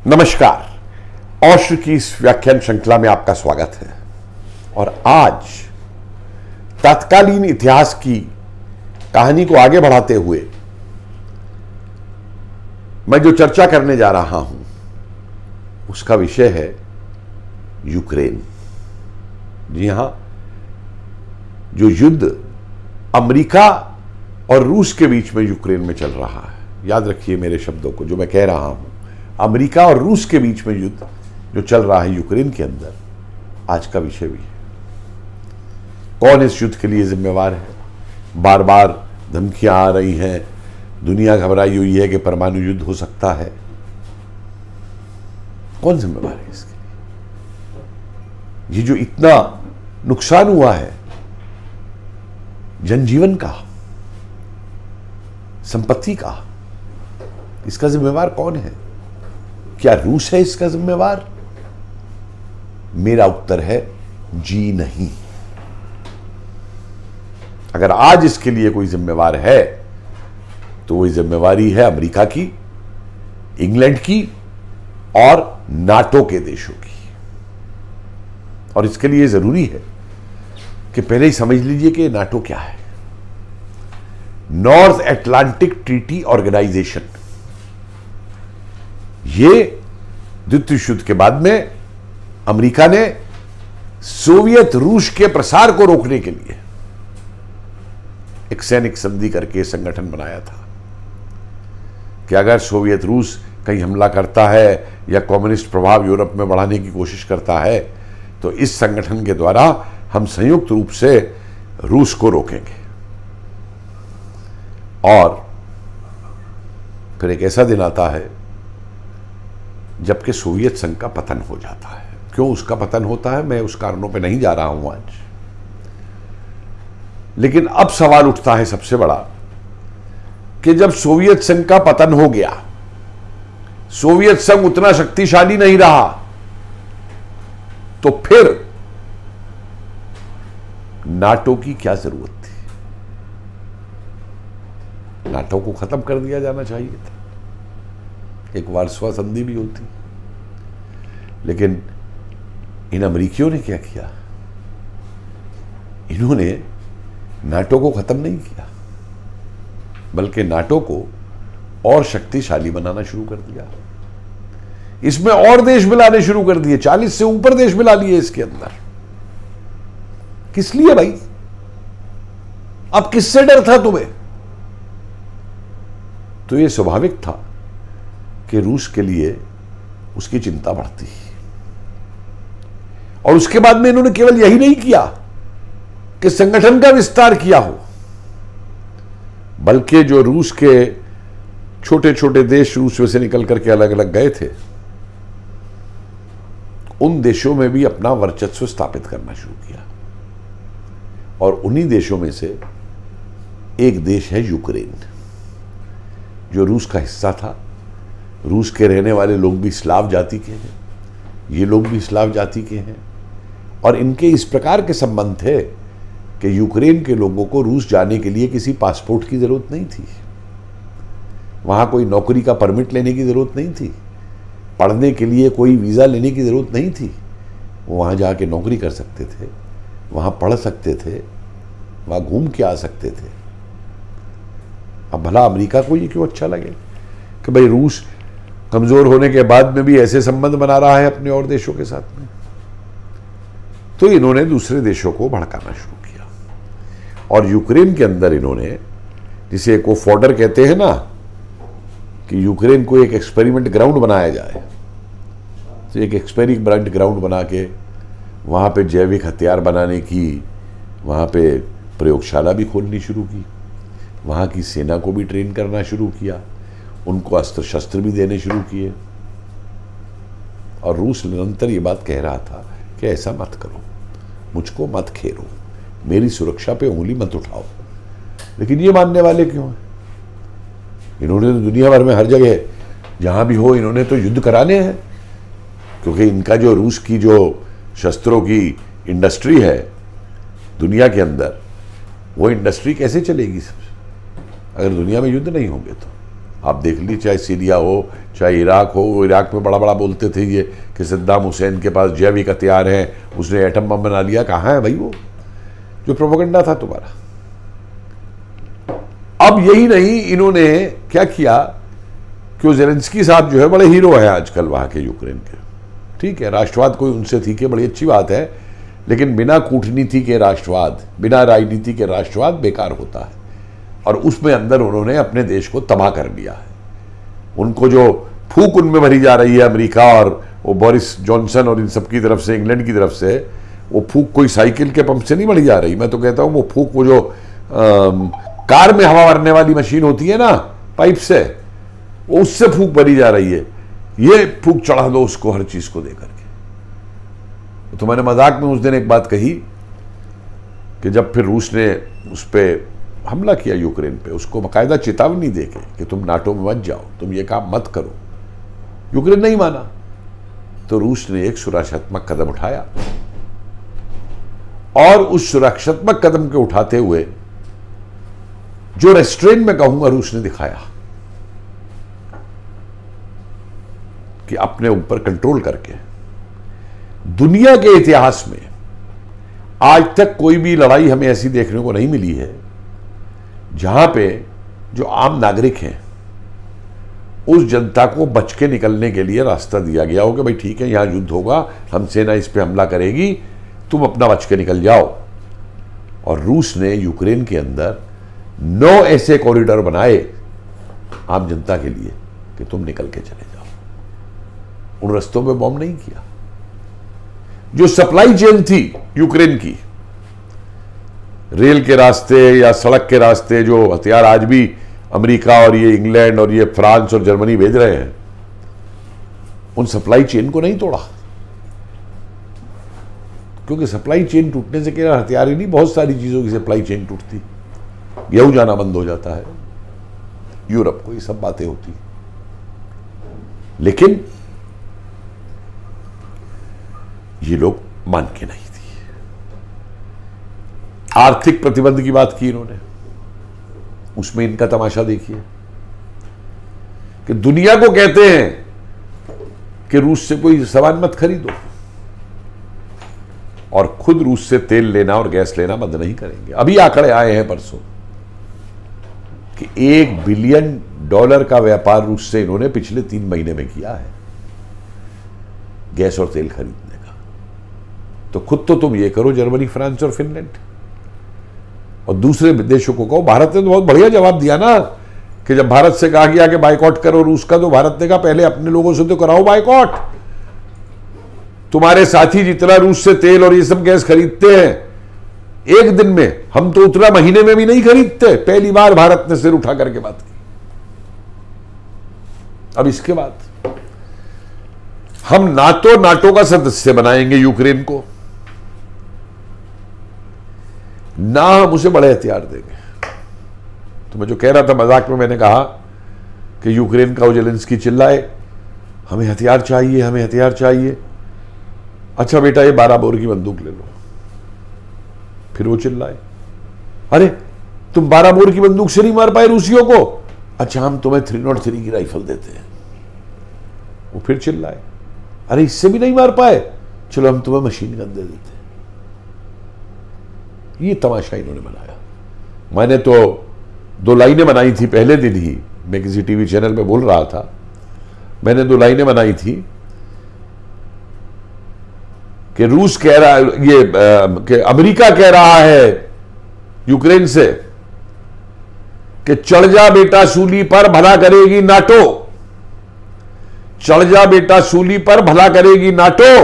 नमस्कार। औशर की इस व्याख्यान श्रृंखला में आपका स्वागत है। और आज तत्कालीन इतिहास की कहानी को आगे बढ़ाते हुए मैं जो चर्चा करने जा रहा हूं उसका विषय है यूक्रेन। जी हां, जो युद्ध अमेरिका और रूस के बीच में यूक्रेन में चल रहा है। याद रखिए मेरे शब्दों को, जो मैं कह रहा हूं, अमेरिका और रूस के बीच में युद्ध जो चल रहा है यूक्रेन के अंदर, आज का विषय भी है। कौन इस युद्ध के लिए जिम्मेवार है? बार बार धमकियां आ रही हैं, दुनिया घबराई हुई है कि परमाणु युद्ध हो सकता है। कौन जिम्मेवार है इसके लिए? ये जो इतना नुकसान हुआ है जनजीवन का, संपत्ति का, इसका जिम्मेवार कौन है? क्या रूस है इसका जिम्मेवार? मेरा उत्तर है जी नहीं। अगर आज इसके लिए कोई जिम्मेवार है तो वही जिम्मेवारी है अमेरिका की, इंग्लैंड की और नाटो के देशों की। और इसके लिए जरूरी है कि पहले ही समझ लीजिए कि नाटो क्या है। North Atlantic Treaty Organization. ये द्वितीय विश्व युद्ध के बाद में अमेरिका ने सोवियत रूस के प्रसार को रोकने के लिए एक सैनिक संधि करके संगठन बनाया था कि अगर सोवियत रूस कहीं हमला करता है या कम्युनिस्ट प्रभाव यूरोप में बढ़ाने की कोशिश करता है तो इस संगठन के द्वारा हम संयुक्त रूप से रूस को रोकेंगे। और फिर एक ऐसा दिन आता है जबकि सोवियत संघ का पतन हो जाता है। क्यों उसका पतन होता है, मैं उस कारणों पे नहीं जा रहा हूं आज। लेकिन अब सवाल उठता है सबसे बड़ा कि जब सोवियत संघ का पतन हो गया, सोवियत संघ उतना शक्तिशाली नहीं रहा, तो फिर नाटो की क्या जरूरत थी? नाटो को खत्म कर दिया जाना चाहिए था, एक वार्सो संधि भी होती। लेकिन इन अमेरिकियों ने क्या किया? इन्होंने नाटो को खत्म नहीं किया, बल्कि नाटो को और शक्तिशाली बनाना शुरू कर दिया। इसमें और देश मिलाने शुरू कर दिए, 40 से ऊपर देश मिला लिए इसके अंदर। किस लिए भाई? अब किससे डर था तुम्हें? तो यह स्वाभाविक था कि रूस के लिए उसकी चिंता बढ़ती। और उसके बाद में इन्होंने केवल यही नहीं किया कि संगठन का विस्तार किया हो, बल्कि जो रूस के छोटे छोटे देश रूस में से निकल करके अलग अलग गए थे, उन देशों में भी अपना वर्चस्व स्थापित करना शुरू किया। और उन्हीं देशों में से एक देश है यूक्रेन, जो रूस का हिस्सा था। रूस के रहने वाले लोग भी स्लाव जाति के हैं, ये लोग भी स्लाव जाति के हैं। और इनके इस प्रकार के संबंध थे कि यूक्रेन के लोगों को रूस जाने के लिए किसी पासपोर्ट की जरूरत नहीं थी, वहां कोई नौकरी का परमिट लेने की जरूरत नहीं थी, पढ़ने के लिए कोई वीजा लेने की जरूरत नहीं थी। वो वहां जाके नौकरी कर सकते थे, वहां पढ़ सकते थे, वहां घूम के आ सकते थे। अब भला अमेरिका को ये क्यों अच्छा लगे कि भाई रूस कमजोर होने के बाद में भी ऐसे संबंध बना रहा है अपने और देशों के साथ में? तो इन्होंने दूसरे देशों को भड़काना शुरू किया। और यूक्रेन के अंदर इन्होंने, जिसे को फॉर्डर कहते हैं ना, कि यूक्रेन को एक एक्सपेरिमेंट ग्राउंड बनाया जाए, तो एक एक्सपेरिमेंट ग्राउंड बना के वहां पे जैविक हथियार बनाने की, वहां पे प्रयोगशाला भी खोलनी शुरू की, वहां की सेना को भी ट्रेन करना शुरू किया, उनको अस्त्र शस्त्र भी देने शुरू किए। और रूस निरंतर ये बात कह रहा था कि ऐसा मत करो, मुझको मत खेलो, मेरी सुरक्षा पे उंगली मत उठाओ। लेकिन ये मानने वाले क्यों हैं? इन्होंने तो दुनिया भर में हर जगह जहां भी हो इन्होंने तो युद्ध कराने हैं, क्योंकि इनका जो रूस की जो शस्त्रों की इंडस्ट्री है दुनिया के अंदर, वो इंडस्ट्री कैसे चलेगी अगर दुनिया में युद्ध नहीं होंगे? तो आप देख लीजिए, चाहे सीरिया हो चाहे इराक हो, इराक में बड़ा बड़ा बोलते थे ये कि सद्दाम हुसैन के पास जैविक हथियार हैं, उसने एटम बम बना लिया। कहाँ है भाई वो जो प्रोपेगेंडा था तुम्हारा? अब यही नहीं, इन्होंने क्या किया कि वो ज़ेलेंस्की साहब जो है बड़े हीरो हैं आजकल वहां के यूक्रेन के। ठीक है, राष्ट्रवाद कोई उनसे सीखे, बड़ी अच्छी बात है, लेकिन बिना कूटनीति के राष्ट्रवाद, बिना राजनीति के राष्ट्रवाद बेकार होता है। और उसमें अंदर उन्होंने अपने देश को तबाह कर दिया है। उनको जो फूक उनमें भरी जा रही है अमेरिका और वो बोरिस जॉनसन और इन सब की तरफ से, इंग्लैंड की तरफ से, वो फूक कोई साइकिल के पंप से नहीं भरी जा रही। मैं तो कहता हूं वो फूक, वो जो कार में हवा भरने वाली मशीन होती है ना पाइप से, वो उससे फूक भरी जा रही है। ये फूक चढ़ा दो उसको हर चीज को देकर के। तो मैंने मजाक में उस दिन एक बात कही कि जब फिर रूस ने उस पर हमला किया यूक्रेन पे, उसको बाकायदा चेतावनी देके कि तुम नाटो में मत जाओ, तुम ये काम मत करो, यूक्रेन नहीं माना, तो रूस ने एक सुरक्षात्मक कदम उठाया। और उस सुरक्षात्मक कदम के उठाते हुए जो रेस्ट्रेंट में कहूंगा रूस ने दिखाया कि अपने ऊपर कंट्रोल करके, दुनिया के इतिहास में आज तक कोई भी लड़ाई हमें ऐसी देखने को नहीं मिली है जहां पे जो आम नागरिक हैं उस जनता को बच के निकलने के लिए रास्ता दिया गया हो कि भाई ठीक है, यहां युद्ध होगा, हम सेना इस पे हमला करेगी, तुम अपना बच के निकल जाओ। और रूस ने यूक्रेन के अंदर 9 ऐसे कॉरिडोर बनाए आम जनता के लिए कि तुम निकल के चले जाओ। उन रस्तों पे बॉम्ब नहीं किया। जो सप्लाई चेन थी यूक्रेन की, रेल के रास्ते या सड़क के रास्ते, जो हथियार आज भी अमेरिका और ये इंग्लैंड और ये फ्रांस और जर्मनी भेज रहे हैं, उन सप्लाई चेन को नहीं तोड़ा। क्योंकि सप्लाई चेन टूटने से केवल हथियार ही नहीं, बहुत सारी चीजों की सप्लाई चेन टूटती, गेहूं जाना बंद हो जाता है यूरोप को, ये सब बातें होती। लेकिन ये लोग मान के नहीं थी। आर्थिक प्रतिबंध की बात की इन्होंने, उसमें इनका तमाशा देखिए कि दुनिया को कहते हैं कि रूस से कोई सामान मत खरीदो, और खुद रूस से तेल लेना और गैस लेना बंद नहीं करेंगे। अभी आंकड़े आए हैं परसों कि $1 बिलियन का व्यापार रूस से इन्होंने पिछले 3 महीने में किया है, गैस और तेल खरीदने का। तो खुद तो तुम ये करो, जर्मनी, फ्रांस और फिनलैंड, और दूसरे देशों को कहो। भारत ने तो बहुत बढ़िया जवाब दिया ना कि जब भारत से कहा गया कि बाइकआउट करो रूस का, तो भारत ने कहा पहले अपने लोगों से तो कराओ बाइकआउट। तुम्हारे साथी जितना रूस से तेल और ये सब गैस खरीदते हैं एक दिन में, हम तो उतना महीने में भी नहीं खरीदते। पहली बार भारत ने सिर उठा करके बात की। अब इसके बाद हम नाटो का सदस्य बनाएंगे यूक्रेन को, ना हम उसे बड़े हथियार देंगे। तो मैं जो कह रहा था मजाक में, मैंने कहा कि यूक्रेन का ज़ेलेंस्की चिल्लाए हमें हथियार चाहिए, हमें हथियार चाहिए। अच्छा बेटा, ये 12 बोर की बंदूक ले लो। फिर वो चिल्लाए, अरे तुम 12 बोर की बंदूक से नहीं मार पाए रूसियों को, अच्छा हम तुम्हें 303 की राइफल देते हैं। वो फिर चिल्लाए, अरे इससे भी नहीं मार पाए, चलो हम तुम्हें मशीन गन दे देते हैं। ये तमाशा इन्होंने बनाया। मैंने तो 2 लाइनें बनाई थी पहले दिन ही, मैं किसी टीवी चैनल पे बोल रहा था, मैंने 2 लाइनें बनाई थी कि रूस कह रहा है, कि अमेरिका कह रहा है यूक्रेन से कि चढ़ जा बेटा सूली पर, भला करेगी नाटो। चढ़ जा बेटा सूली पर, भला करेगी नाटो।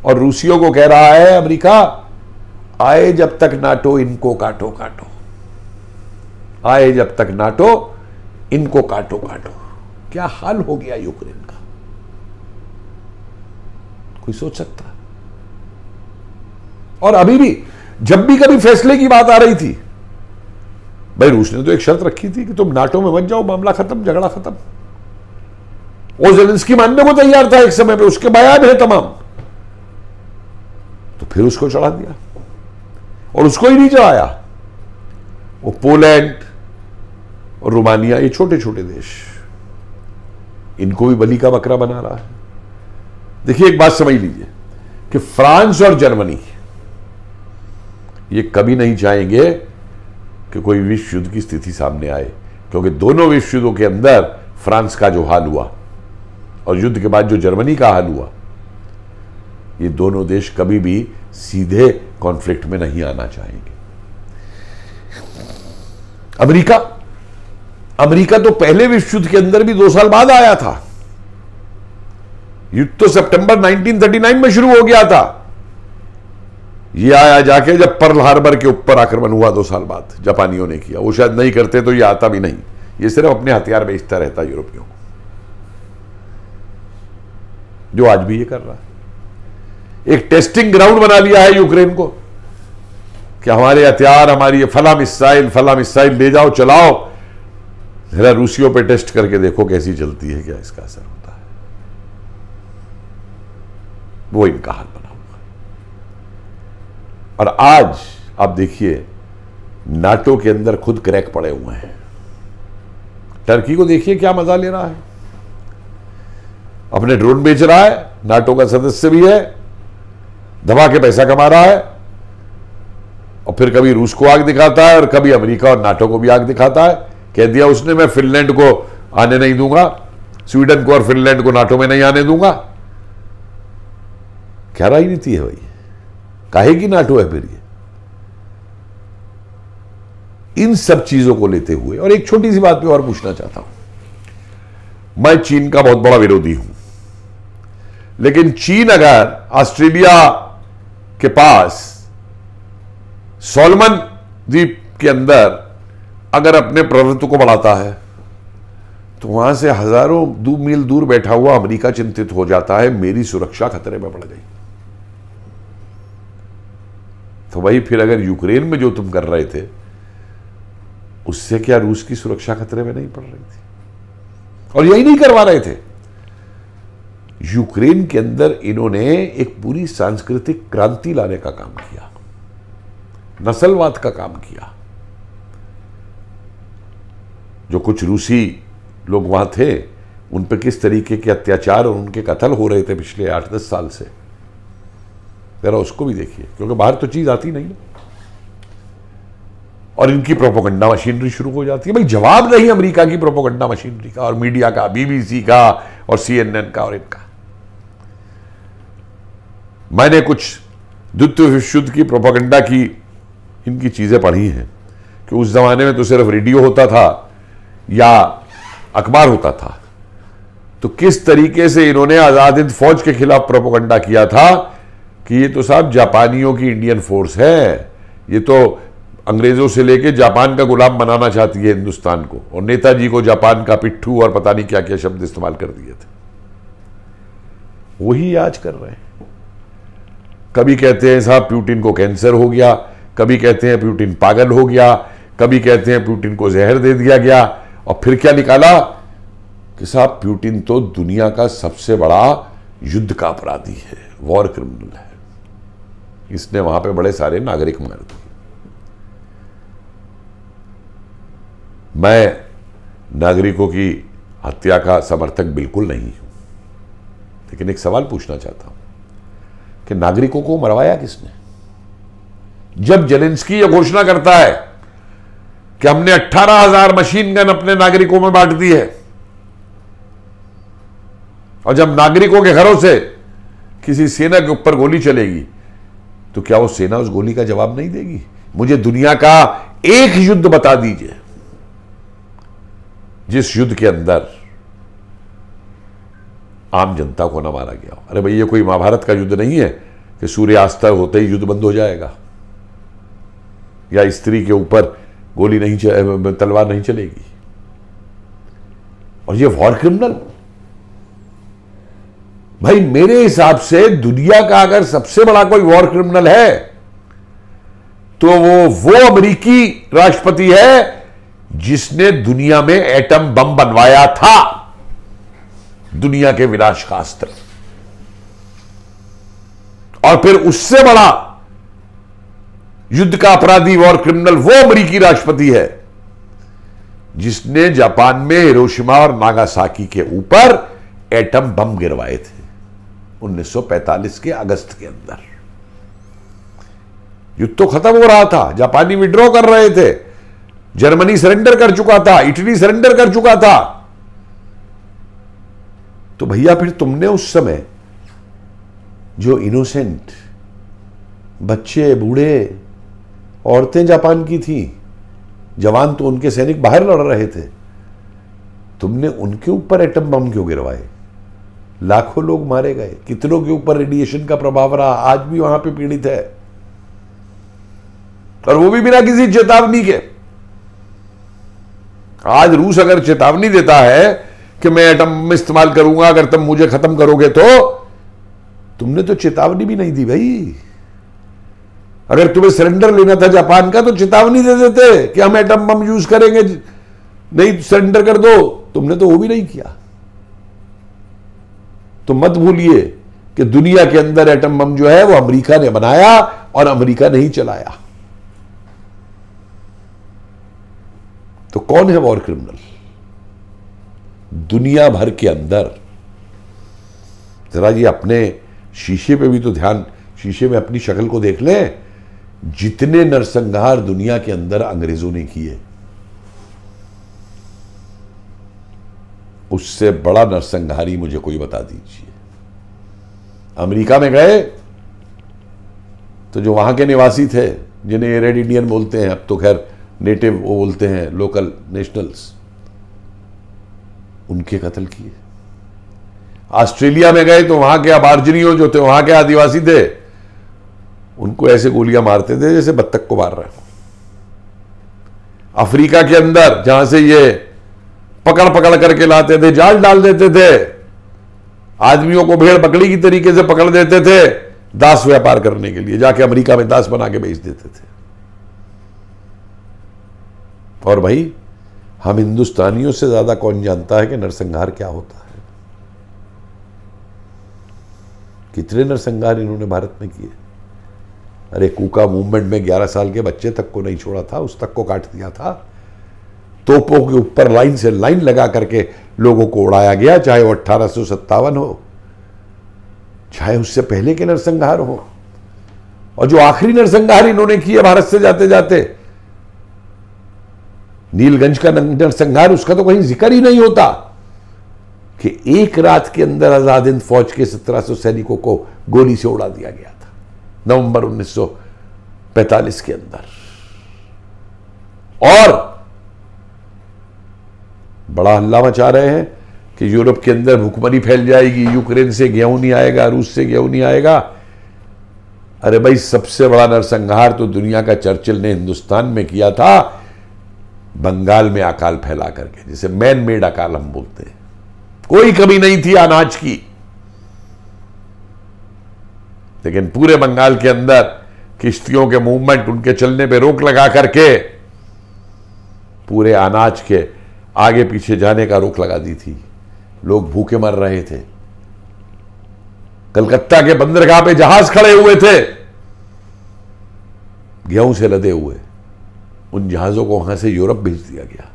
और रूसियों को कह रहा है अमेरिका, आए जब तक नाटो इनको काटो काटो, आए जब तक नाटो इनको काटो काटो। क्या हाल हो गया यूक्रेन का, कोई सोच सकता है? और अभी भी जब भी कभी फैसले की बात आ रही थी, भाई रूस ने तो एक शर्त रखी थी कि तुम नाटो में मत जाओ, मामला खत्म, झगड़ा खत्म। वो ज़ेलेंस्की मानने को तैयार था एक समय पे, उसके बयान है तमाम। तो फिर उसको चढ़ा दिया, और उसको ही नहीं चढ़ाया, वो पोलैंड, और रोमानिया, ये छोटे छोटे देश, इनको भी बलि का बकरा बना रहा है। देखिए एक बात समझ लीजिए कि फ्रांस और जर्मनी ये कभी नहीं चाहेंगे कि कोई विश्व युद्ध की स्थिति सामने आए, क्योंकि दोनों विश्व युद्धों के अंदर फ्रांस का जो हाल हुआ और युद्ध के बाद जो जर्मनी का हाल हुआ, ये दोनों देश कभी भी सीधे कॉन्फ्लिक्ट में नहीं आना चाहेंगे। अमेरिका तो पहले विश्व युद्ध के अंदर भी 2 साल बाद आया था। युद्ध तो सितंबर 1939 में शुरू हो गया था। ये आया जाके जब पर्ल हार्बर के ऊपर आक्रमण हुआ 2 साल बाद, जापानियों ने किया। वो शायद नहीं करते तो ये आता भी नहीं, ये सिर्फ अपने हथियार बेचता रहता यूरोपियों को, जो आज भी ये कर रहा है। एक टेस्टिंग ग्राउंड बना लिया है यूक्रेन को कि हमारे हथियार, हमारी फला मिसाइल ले जाओ, चलाओ, जरा रूसियों पे टेस्ट करके देखो कैसी चलती है, क्या इसका असर होता है। वो इनका हाल बना हुआ। और आज आप देखिए नाटो के अंदर खुद क्रैक पड़े हुए हैं। टर्की को देखिए क्या मजा ले रहा है, अपने ड्रोन बेच रहा है, नाटो का सदस्य भी है, दबा के पैसा कमा रहा है, और फिर कभी रूस को आग दिखाता है और कभी अमेरिका और नाटो को भी आग दिखाता है। कह दिया उसने मैं फिनलैंड को आने नहीं दूंगा, स्वीडन को और फिनलैंड को नाटो में नहीं आने दूंगा। क्या राजनीति है भाई, काहे की नाटो है फिर ये? इन सब चीजों को लेते हुए, और एक छोटी सी बात पे और पूछना चाहता हूं, मैं चीन का बहुत बड़ा विरोधी हूं, लेकिन चीन अगर ऑस्ट्रेलिया के पास सोलमन द्वीप के अंदर अगर अपने प्रभुत्व को बढ़ाता है, तो वहां से हजारों मील दूर बैठा हुआ अमेरिका चिंतित हो जाता है, मेरी सुरक्षा खतरे में पड़ गई। तो भाई फिर अगर यूक्रेन में जो तुम कर रहे थे, उससे क्या रूस की सुरक्षा खतरे में नहीं पड़ रही थी? और यही नहीं करवा रहे थे। यूक्रेन के अंदर इन्होंने एक पूरी सांस्कृतिक क्रांति लाने का काम किया, नस्लवाद का काम किया। जो कुछ रूसी लोग वहां थे, उन पर किस तरीके के अत्याचार और उनके कत्ल हो रहे थे पिछले 8-10 साल से, जरा उसको भी देखिए, क्योंकि बाहर तो चीज आती नहीं। और इनकी प्रोपेगेंडा मशीनरी शुरू हो जाती है। भाई जवाब नहीं अमेरिका की प्रोपेगेंडा मशीनरी का और मीडिया का, बीबीसी का और CNN का और इनका। मैंने कुछ द्वितीय विश्व युद्ध की प्रोपेगेंडा की इनकी चीजें पढ़ी हैं कि उस जमाने में तो सिर्फ रेडियो होता था या अखबार होता था, तो किस तरीके से इन्होंने आजाद हिंद फौज के खिलाफ प्रोपेगेंडा किया था कि ये तो साहब जापानियों की इंडियन फोर्स है, ये तो अंग्रेजों से लेके जापान का गुलाम बनाना चाहती है हिंदुस्तान को, और नेताजी को जापान का पिट्ठू और पता नहीं क्या क्या शब्द इस्तेमाल कर दिए थे। वही आज कर रहे हैं। कभी कहते हैं साहब पुतिन को कैंसर हो गया, कभी कहते हैं पुतिन पागल हो गया, कभी कहते हैं पुतिन को जहर दे दिया गया, और फिर क्या निकाला कि साहब पुतिन तो दुनिया का सबसे बड़ा युद्ध का अपराधी है, वॉर क्रिमिनल है। इसने वहां पे बड़े सारे नागरिक मार दिए। मैं नागरिकों की हत्या का समर्थक बिल्कुल नहीं हूं, लेकिन एक सवाल पूछना चाहता हूं कि नागरिकों को मरवाया किसने? जब जेलेंस्की यह घोषणा करता है कि हमने 18,000 मशीन गन अपने नागरिकों में बांट दी है, और जब नागरिकों के घरों से किसी सेना के ऊपर गोली चलेगी, तो क्या वो सेना उस गोली का जवाब नहीं देगी? मुझे दुनिया का एक युद्ध बता दीजिए जिस युद्ध के अंदर आम जनता को ना मारा गया हो। अरे भाई ये कोई महाभारत का युद्ध नहीं है कि सूर्यास्त होते ही युद्ध बंद हो जाएगा, या स्त्री के ऊपर गोली नहीं तलवार नहीं चलेगी। और ये वॉर क्रिमिनल, भाई मेरे हिसाब से दुनिया का अगर सबसे बड़ा कोई वॉर क्रिमिनल है तो वो अमेरिकी राष्ट्रपति है जिसने दुनिया में एटम बम बनवाया था, दुनिया के विनाश का अस्त्र। और फिर उससे बड़ा युद्ध का अपराधी वॉर क्रिमिनल वो अमेरिकी राष्ट्रपति है जिसने जापान में हिरोशिमा और नागासाकी के ऊपर एटम बम गिरवाए थे 1945 के अगस्त के अंदर। युद्ध तो खत्म हो रहा था, जापानी विड्रॉ कर रहे थे, जर्मनी सरेंडर कर चुका था, इटली सरेंडर कर चुका था। तो भैया फिर तुमने उस समय जो इनोसेंट बच्चे, बूढ़े, औरतें जापान की थी, जवान तो उनके सैनिक बाहर लड़ रहे थे, तुमने उनके ऊपर एटम बम क्यों गिरवाए? लाखों लोग मारे गए, कितनों के ऊपर रेडिएशन का प्रभाव रहा, आज भी वहां पे पीड़ित है, और वो भी बिना किसी चेतावनी के। आज रूस अगर चेतावनी देता है कि मैं एटम बम इस्तेमाल करूंगा अगर तुम मुझे खत्म करोगे, तो तुमने तो चेतावनी भी नहीं दी भाई। अगर तुम्हें सरेंडर लेना था जापान का तो चेतावनी दे देते कि हम एटम बम यूज करेंगे, नहीं सरेंडर कर दो। तुमने तो वो भी नहीं किया। तो मत भूलिए कि दुनिया के अंदर एटम बम जो है वो अमेरिका ने बनाया और अमेरिका ने ही चलाया। तो कौन है वॉर क्रिमिनल? दुनिया भर के अंदर। जरा ये अपने शीशे पे भी तो ध्यान, शीशे में अपनी शक्ल को देख लें। जितने नरसंहार दुनिया के अंदर अंग्रेजों ने किए, उससे बड़ा नरसंहारी मुझे कोई बता दीजिए। अमेरिका में गए तो जो वहां के निवासी थे, जिन्हें रेड इंडियन बोलते हैं, अब तो खैर नेटिव वो बोलते हैं, लोकल नेशनल्स, उनके कत्ल किए। ऑस्ट्रेलिया में गए तो वहां के अबार्जिनियों जो थे, वहां के आदिवासी थे, उनको ऐसे गोलियां मारते थे जैसे बत्तख को मार रहे हैं। अफ्रीका के अंदर जहां से ये पकड़ पकड़ करके लाते थे, जाल डाल देते थे, आदमियों को भेड़ बकरी की तरीके से पकड़ देते थे दास व्यापार करने के लिए, जाके अमेरिका में दास बना के बेच देते थे। और भाई, हम हिंदुस्तानियों से ज्यादा कौन जानता है कि नरसंहार क्या होता है? कितने नरसंहार इन्होंने भारत में किए। अरे कूका मूवमेंट में 11 साल के बच्चे तक को नहीं छोड़ा था, उस तक को काट दिया था। तोपों के ऊपर लाइन से लाइन लगा करके लोगों को उड़ाया गया, चाहे वो 1857 हो, चाहे उससे पहले के नरसंहार हो। और जो आखिरी नरसंहार इन्होंने किया भारत से जाते जाते, नीलगंज का नरसंहार, उसका तो कहीं जिक्र ही नहीं होता कि एक रात के अंदर आजाद हिंद फौज के 1700 सैनिकों को गोली से उड़ा दिया गया था, नवंबर 1945 के अंदर। और बड़ा हल्ला मचा रहे हैं कि यूरोप के अंदर भूखमरी फैल जाएगी, यूक्रेन से गेहूं नहीं आएगा, रूस से गेहूं नहीं आएगा। अरे भाई, सबसे बड़ा नरसंहार तो दुनिया का चर्चिल ने हिंदुस्तान में किया था, बंगाल में अकाल फैला करके, जिसे मैन मेड अकाल हम बोलते हैं। कोई कमी नहीं थी अनाज की, लेकिन पूरे बंगाल के अंदर किश्तियों के मूवमेंट, उनके चलने पे रोक लगा करके पूरे अनाज के आगे पीछे जाने का रोक लगा दी थी। लोग भूखे मर रहे थे। कलकत्ता के बंदरगाह पे जहाज खड़े हुए थे गेहूं से लदे हुए, उन जहाजों को वहां से यूरोप भेज दिया गया,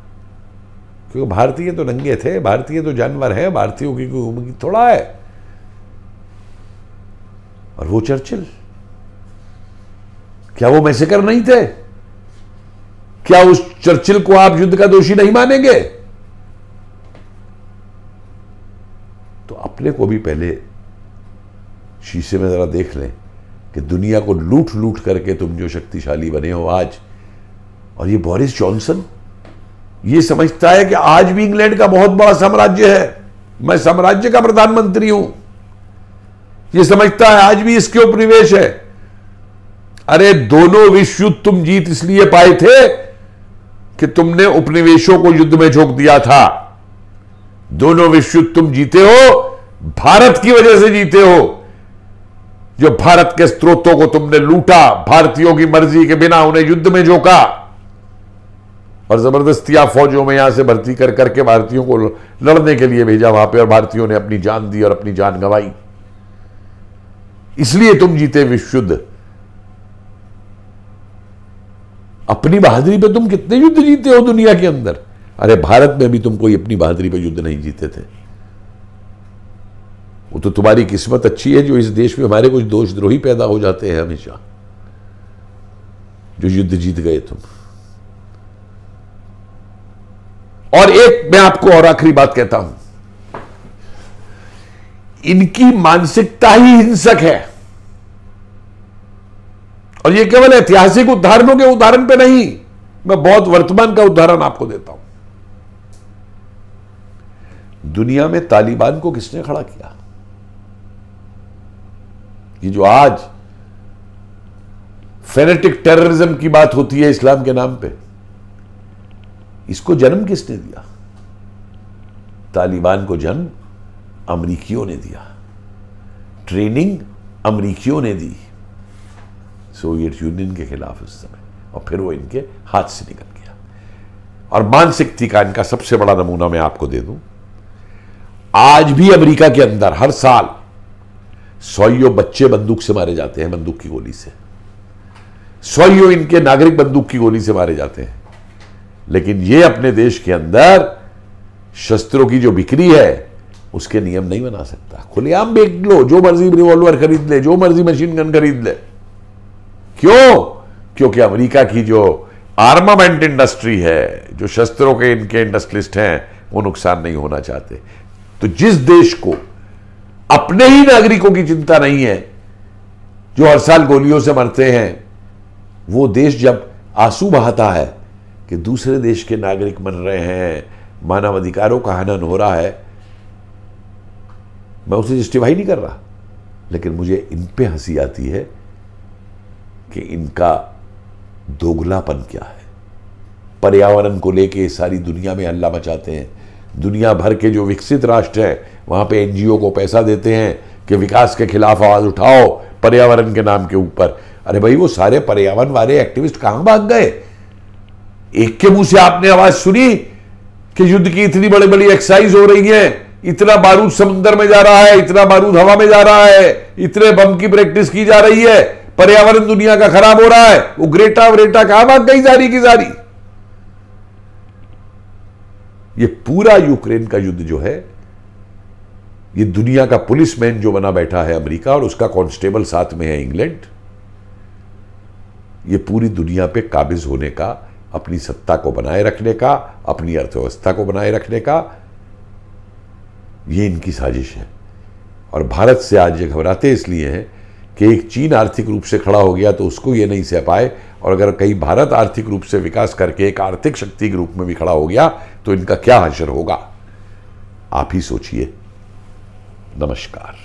क्योंकि भारतीय तो नंगे थे, भारतीय तो जानवर है, भारतीयों की कोई उम्र थोड़ा है। और वो चर्चिल, क्या वो मैसेकर नहीं थे? क्या उस चर्चिल को आप युद्ध का दोषी नहीं मानेंगे? तो अपने को भी पहले शीशे में जरा देख लें कि दुनिया को लूट लूट करके तुम जो शक्तिशाली बने हो आज। और ये बोरिस जॉनसन ये समझता है कि आज भी इंग्लैंड का बहुत बड़ा साम्राज्य है, मैं साम्राज्य का प्रधानमंत्री हूं, ये समझता है आज भी इसके उपनिवेश है। अरे दोनों विश्व युद्ध तुम जीत इसलिए पाए थे कि तुमने उपनिवेशों को युद्ध में झोंक दिया था। दोनों विश्व युद्ध तुम जीते हो भारत की वजह से जीते हो, जो भारत के स्रोतों को तुमने लूटा, भारतीयों की मर्जी के बिना उन्हें युद्ध में झोंका और जबरदस्तियां फौजों में यहां से भर्ती कर करके भारतीयों को लड़ने के लिए भेजा वहां पे, और भारतीयों ने अपनी जान दी और अपनी जान गंवाई। इसलिए तुम जीते विश्व युद्ध। अपनी बहादुरी पे तुम कितने युद्ध जीते हो दुनिया के अंदर? अरे भारत में भी तुम कोई अपनी बहादुरी पे युद्ध नहीं जीते थे। वो तो तुम्हारी किस्मत अच्छी है जो इस देश में हमारे कुछ दोषद्रोही पैदा हो जाते हैं हमेशा, जो युद्ध जीत गए तुम। और एक मैं आपको और आखिरी बात कहता हूं, इनकी मानसिकता ही हिंसक है, और ये केवल ऐतिहासिक उदाहरणों के उदाहरण पे नहीं, मैं बहुत वर्तमान का उदाहरण आपको देता हूं। दुनिया में तालिबान को किसने खड़ा किया? ये जो आज फेनेटिक टेररिज्म की बात होती है इस्लाम के नाम पे, इसको जन्म किसने दिया? तालिबान को जन्म अमरीकियों ने दिया, ट्रेनिंग अमरीकियों ने दी सोवियत यूनियन के खिलाफ उस समय, और फिर वो इनके हाथ से निकल गया। और मानसिकता का इनका सबसे बड़ा नमूना मैं आपको दे दूं, आज भी अमेरिका के अंदर हर साल 100 बच्चे बंदूक से मारे जाते हैं, बंदूक की गोली से। 100 इनके नागरिक बंदूक की गोली से मारे जाते हैं। लेकिन ये अपने देश के अंदर शस्त्रों की जो बिक्री है उसके नियम नहीं बना सकता। खुलेआम बेच लो, जो मर्जी रिवॉल्वर खरीद ले, जो मर्जी मशीन गन खरीद ले। क्यों? क्योंकि अमेरिका की जो आर्मामेंट इंडस्ट्री है, जो शस्त्रों के इनके इंडस्ट्रियलिस्ट हैं, वो नुकसान नहीं होना चाहते। तो जिस देश को अपने ही नागरिकों की चिंता नहीं है, जो हर साल गोलियों से मरते हैं, वो देश जब आंसू बहाता है कि दूसरे देश के नागरिक मर रहे हैं, मानव अधिकारों का हनन हो रहा है, मैं उसे जस्टिफाई नहीं कर रहा, लेकिन मुझे इन पे हंसी आती है कि इनका दोगलापन क्या है। पर्यावरण को लेके सारी दुनिया में हल्ला मचाते हैं। दुनिया भर के जो विकसित राष्ट्र हैं वहां पे एनजीओ को पैसा देते हैं कि विकास के खिलाफ आवाज उठाओ पर्यावरण के नाम के ऊपर। अरे भाई, वो सारे पर्यावरण वाले एक्टिविस्ट कहां भाग गए? एक के मुंह से आपने आवाज सुनी कि युद्ध की इतनी बड़ी बड़ी एक्सरसाइज हो रही है, इतना बारूद समुद्र में जा रहा है, इतना बारूद हवा में जा रहा है, इतने बम की प्रैक्टिस की जा रही है, पर्यावरण दुनिया का खराब हो रहा है। वो ग्रेटा व्रेटा कहां भाग गई सारी की सारी? ये पूरा यूक्रेन का युद्ध जो है, ये दुनिया का पुलिसमैन जो बना बैठा है अमेरिका, और उसका कांस्टेबल साथ में है इंग्लैंड, ये पूरी दुनिया पे काबिज होने का, अपनी सत्ता को बनाए रखने का, अपनी अर्थव्यवस्था को बनाए रखने का, ये इनकी साजिश है। और भारत से आज ये घबराते इसलिए हैं कि एक चीन आर्थिक रूप से खड़ा हो गया तो उसको ये नहीं सह पाए, और अगर कहीं भारत आर्थिक रूप से विकास करके एक आर्थिक शक्ति के रूप में भी खड़ा हो गया तो इनका क्या हश्र होगा, आप ही सोचिए। नमस्कार।